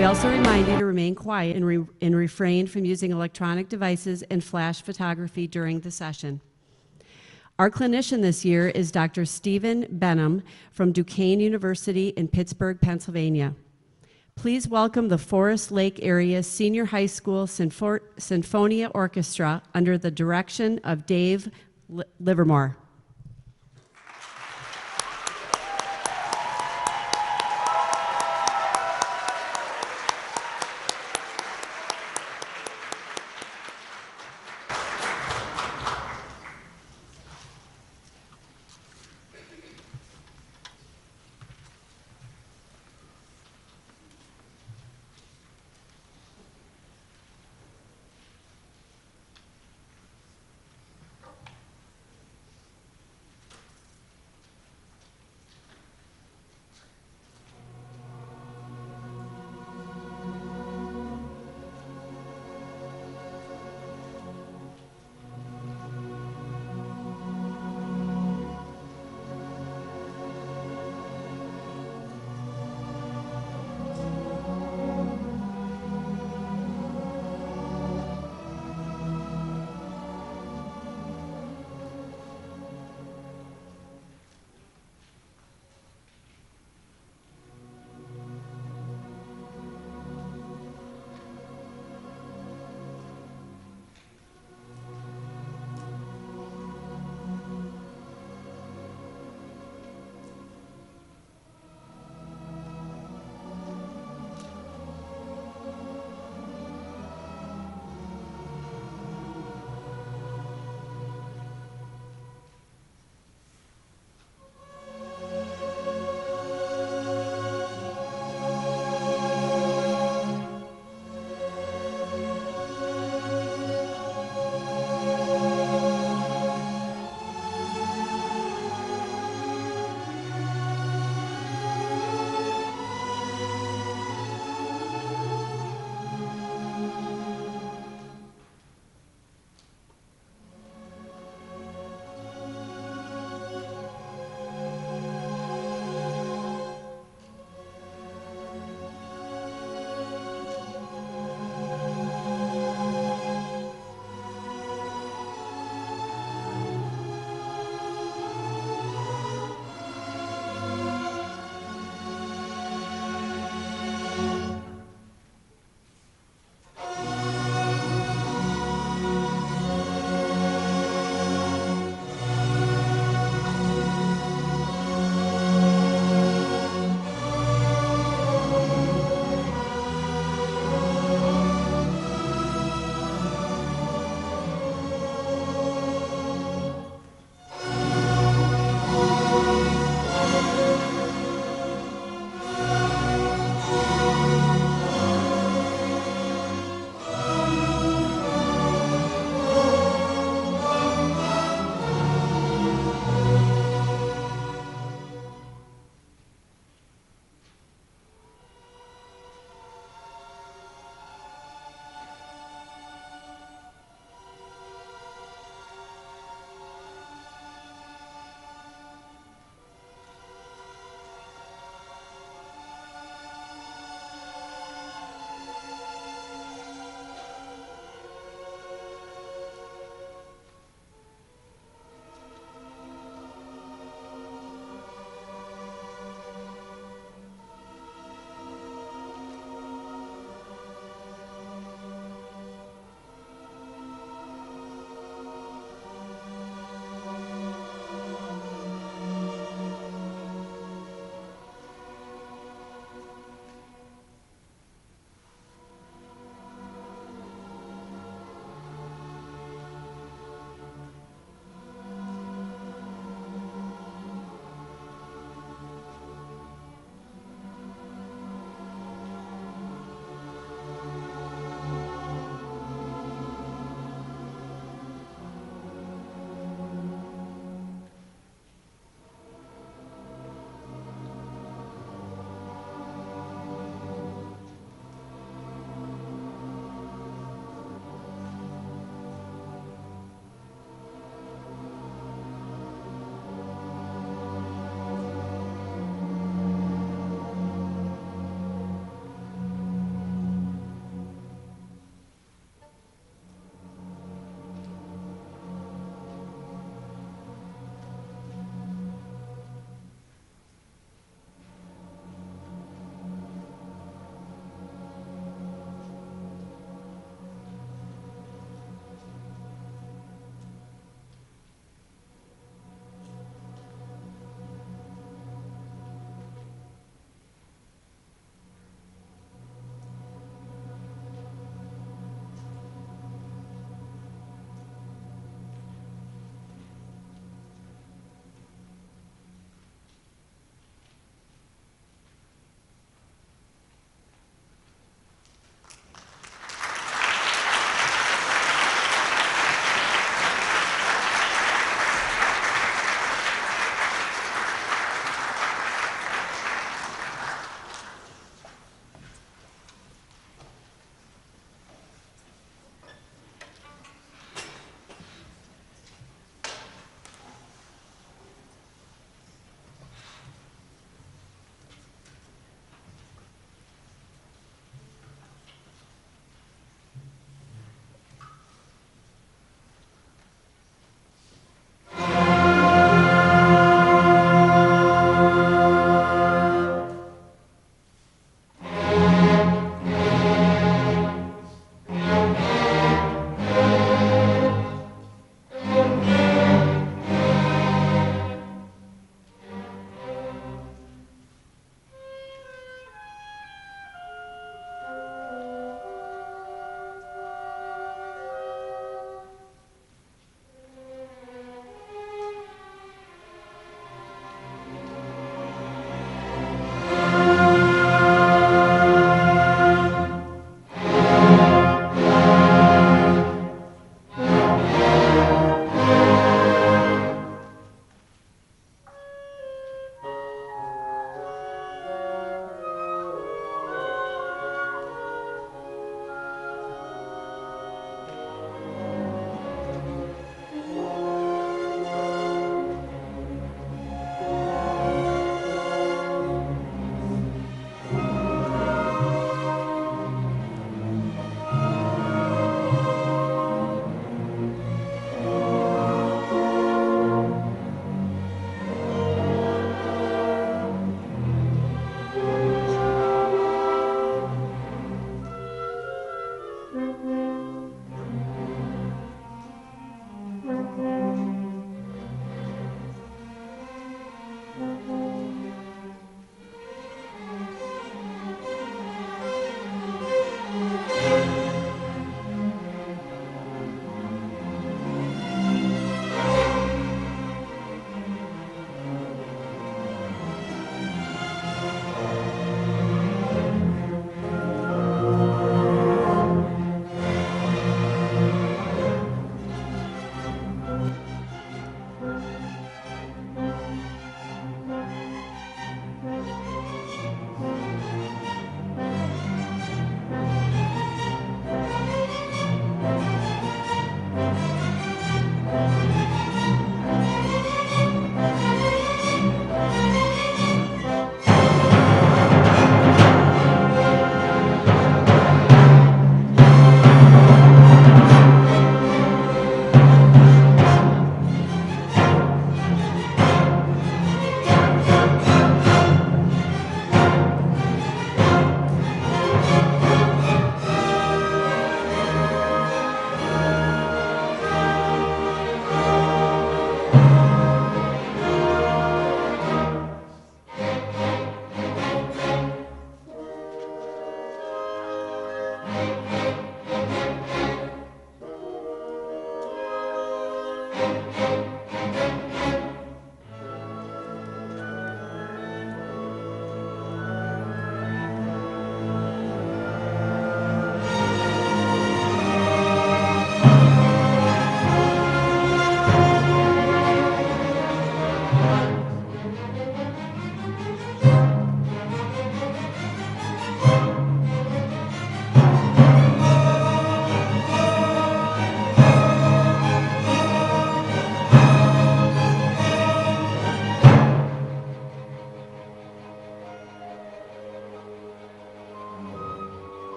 We also remind you to remain quiet and refrain from using electronic devices and flash photography during the session. Our clinician this year is Dr. Stephen Benham from Duquesne University in Pittsburgh, Pennsylvania. Please welcome the Forest Lake Area Senior High School Sinfonia Orchestra under the direction of Dave Livermore.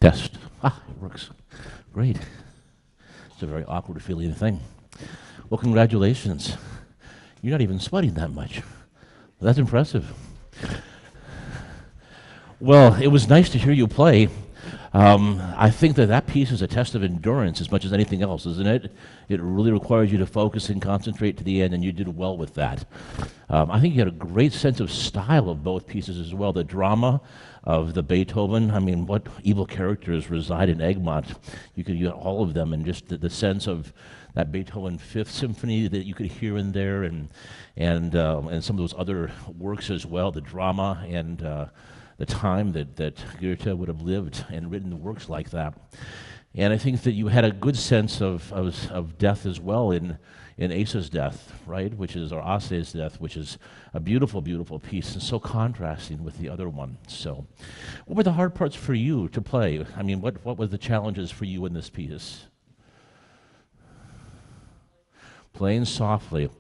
Test. Ah, it works. Great. It's a very awkward feeling thing. Well, congratulations. You're not even sweating that much. That's impressive. Well, it was nice to hear you play. I think that piece is a test of endurance as much as anything else, isn't it? It really requires you to focus and concentrate to the end, and you did well with that. I think you had a great sense of style of both pieces as well. The drama of the Beethoven, I mean, what evil characters reside in Egmont? You could get all of them, and just the sense of that Beethoven Fifth Symphony that you could hear in there, and some of those other works as well. The drama and the time that Goethe would have lived and written works like that. And I think that you had a good sense of death as well in Asa's death, right? Which is, or Ase's death, which is a beautiful, beautiful piece, and so contrasting with the other one. So, what were the hard parts for you to play? I mean, what were the challenges for you in this piece? Playing softly.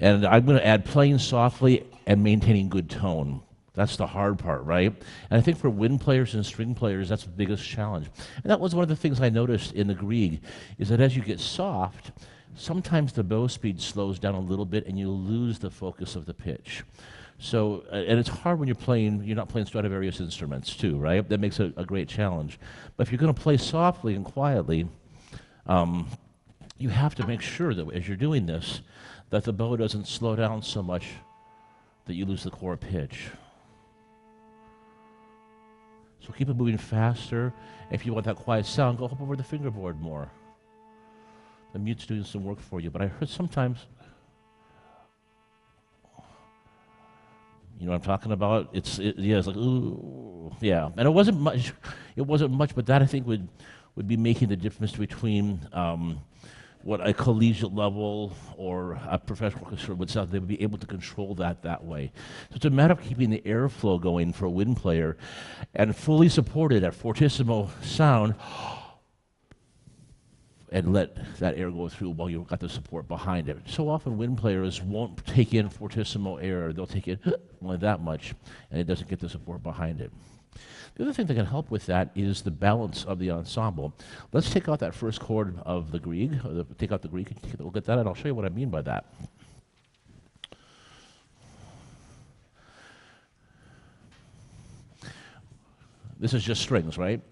And I'm going to add playing softly and maintaining good tone. That's the hard part, right? And I think for wind players and string players, that's the biggest challenge. And that was one of the things I noticed in the Grieg, is that as you get soft, sometimes the bow speed slows down a little bit and you lose the focus of the pitch. So, and it's hard when you're not playing Stradivarius instruments too, right? That makes it a great challenge. But if you're going to play softly and quietly, you have to make sure that as you're doing this, that the bow doesn't slow down so much that you lose the core pitch. So keep it moving faster. If you want that quiet sound, go up over the fingerboard more. The mute's doing some work for you, but I heard sometimes, you know what I'm talking about? It's like, ooh, yeah. And it wasn't much, but that I think would be making the difference between what a collegiate level or a professional orchestra would sound. They would be able to control that way. So it's a matter of keeping the airflow going for a wind player and fully supported at fortissimo sound, and let that air go through while you've got the support behind it. So often wind players won't take in fortissimo air. They'll take it only that much, and it doesn't get the support behind it. The other thing that can help with that is the balance of the ensemble. Let's take out that first chord of the Grieg, take out the Grieg, and take a look at that, and I'll show you what I mean by that. This is just strings, right?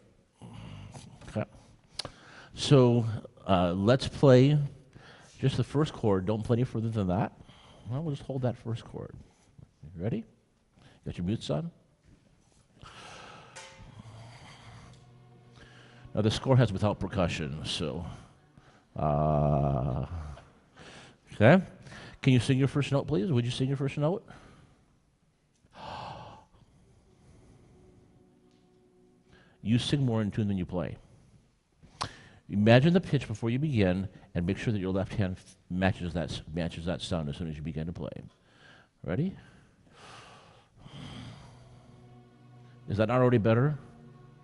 Okay. So let's play just the first chord. Don't play any further than that. Well, we'll just hold that first chord. You ready? Got your mutes on? Now the score has without percussion, so. Okay. Can you sing your first note, please? Would you sing your first note? You sing more in tune than you play. Imagine the pitch before you begin, and make sure that your left hand matches that sound as soon as you begin to play. Ready? Is that not already better?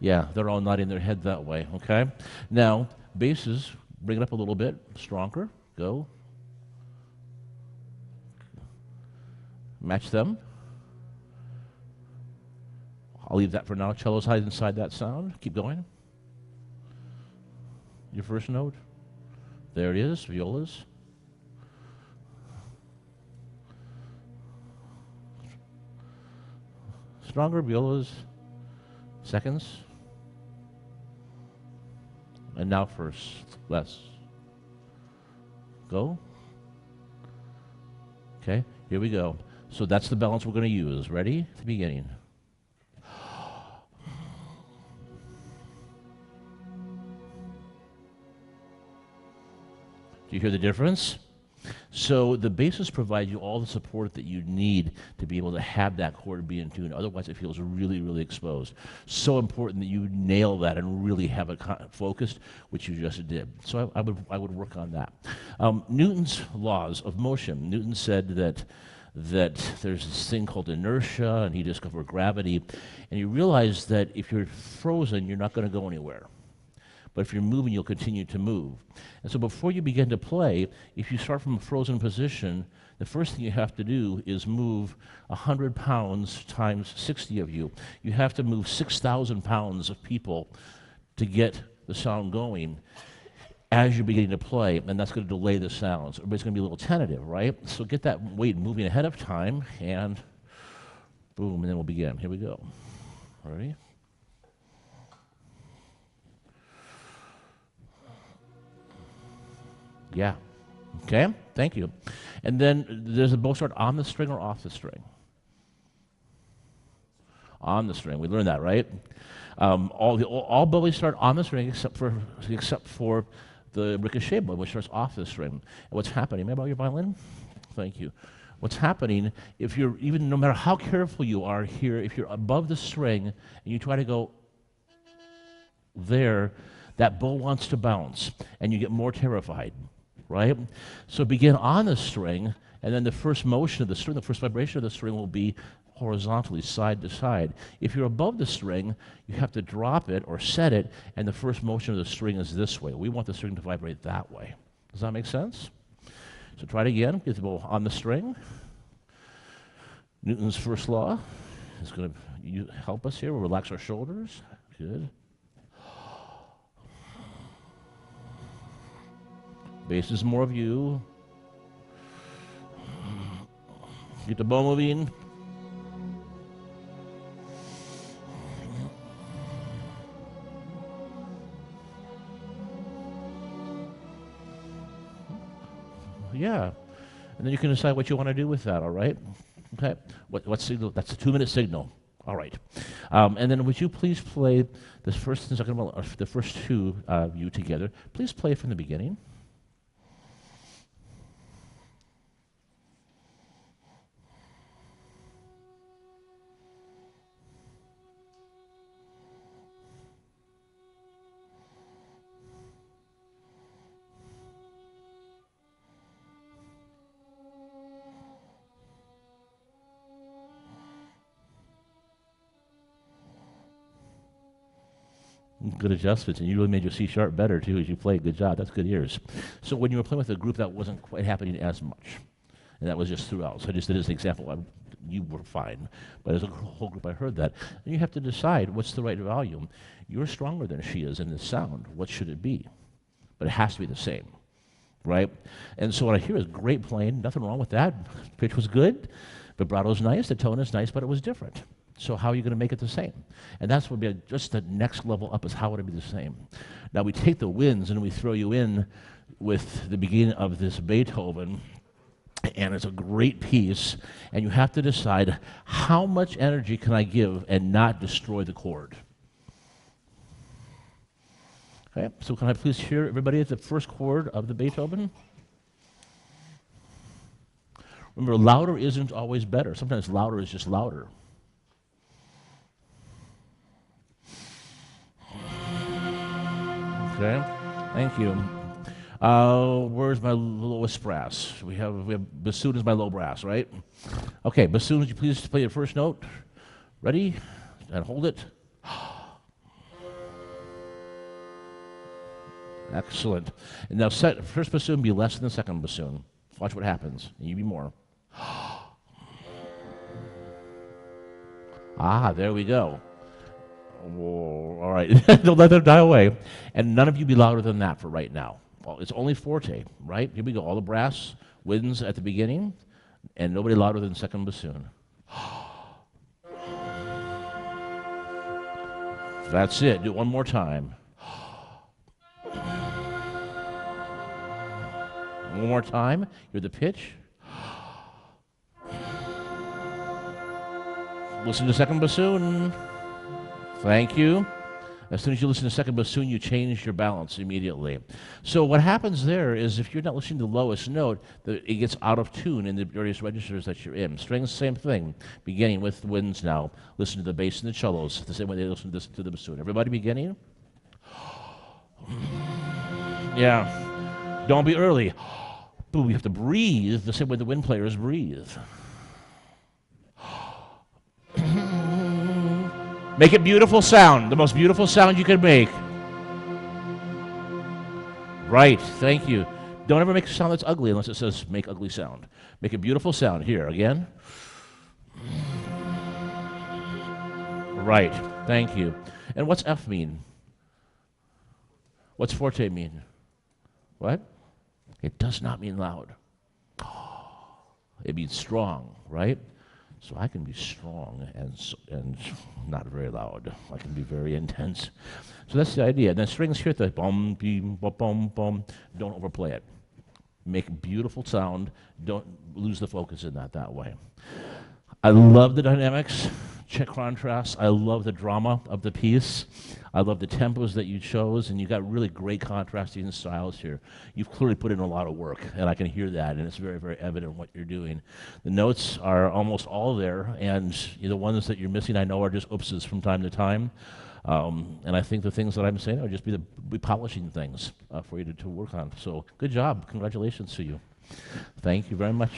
Yeah, they're all nodding their head that way, okay? Now, basses, bring it up a little bit, stronger, go. Match them. I'll leave that for now. Cellos hide inside that sound. Keep going. Your first note. There it is, violas. Stronger, violas. Seconds. And now first, less. Go. Okay, here we go. So that's the balance we're going to use. Ready? At the beginning. Do you hear the difference? So the basses provide you all the support that you need to be able to have that chord be in tune. Otherwise, it feels really, really exposed. So important that you nail that and really have it focused, which you just did. So I would work on that. Newton's laws of motion. Newton said that there's this thing called inertia, and he discovered gravity. And he realized that if you're frozen, you're not going to go anywhere. But if you're moving, you'll continue to move. And so before you begin to play, if you start from a frozen position, the first thing you have to do is move 100 pounds times 60 of you. You have to move 6,000 pounds of people to get the sound going as you're beginning to play, and that's going to delay the sounds. Everybody's going to be a little tentative, right? So get that weight moving ahead of time, and boom, and then we'll begin. Here we go. Ready? Yeah. Okay, thank you. And then does the bow start on the string or off the string? On the string. We learned that, right? All bowies start on the string except for the ricochet bow, which starts off the string. And what's happening? Maybe about your violin? Thank you. What's happening, if you're even, no matter how careful you are here, if you're above the string and you try to go there, that bow wants to bounce and you get more terrified, right? So begin on the string, and then the first motion of the string, the first vibration of the string will be horizontally, side to side. If you're above the string, you have to drop it or set it, and the first motion of the string is this way. We want the string to vibrate that way. Does that make sense? So try it again. Get the bow on the string. Newton's first law is going to help us here. We'll relax our shoulders. Good. Bass is more of you. Get the bow moving. Yeah. And then you can decide what you want to do with that, all right? Okay. What signal? That's a 2-minute signal. All right. And then would you please play this first and second, or the first two of you together? Please play from the beginning. Good adjustments, and you really made your C sharp better too as you played. Good job. That's good ears. So when you were playing with a group, that wasn't quite happening as much, and that was just throughout. So I just did as an example. You were fine, but as a whole group, I heard that. And you have to decide what's the right volume. You're stronger than she is in this sound. What should it be? But it has to be the same, right? And so what I hear is great playing. Nothing wrong with that. Pitch was good. Vibrato's nice. The tone is nice, but it was different. So how are you going to make it the same? And that's what would be just the next level up, is how would it be the same? Now we take the winds and we throw you in with the beginning of this Beethoven, and it's a great piece, and you have to decide how much energy can I give and not destroy the chord. Okay, so can I please hear everybody at the first chord of the Beethoven? Remember, louder isn't always better. Sometimes louder is just louder. Okay, thank you. Where's my lowest brass? We have bassoon is my low brass, right? Okay, bassoon, would you please play your first note? Ready? And hold it. Excellent. And now first bassoon be less than the second bassoon. Watch what happens. And you be more. Ah, there we go. Whoa, all right, don't let them die away. And none of you be louder than that for right now. Well, it's only forte, right? Here we go. All the brass winds at the beginning, and nobody louder than second bassoon. That's it. Do it one more time. One more time. Hear the pitch. Listen to second bassoon. Thank you. As soon as you listen to second bassoon, you change your balance immediately. So what happens there is, if you're not listening to the lowest note, it gets out of tune in the various registers that you're in. Strings, same thing. Beginning with the winds now. Listen to the bass and the cellos the same way they listen to the bassoon. Everybody beginning? Yeah. Don't be early. Boom, you have to breathe the same way the wind players breathe. Make it beautiful sound, the most beautiful sound you can make. Right, thank you. Don't ever make a sound that's ugly unless it says make ugly sound. Make a beautiful sound. Here, again. Right, thank you. And what's F mean? What's forte mean? What? It does not mean loud. It means strong, right? So I can be strong and not very loud. I can be very intense. So that's the idea. And then strings here at the bum, beam, bum, bum, bum. Don't overplay it. make beautiful sound. Don't lose the focus in that way. I love the dynamics, check contrast. I love the drama of the piece. I love the tempos that you chose, and you got really great contrasting styles here. You've clearly put in a lot of work, and I can hear that, and it's very, very evident what you're doing. The notes are almost all there, and the ones that you're missing, I know, are just oopses from time to time. And I think the things that I'm saying are just be polishing things for you to work on. So good job. Congratulations to you. Thank you very much.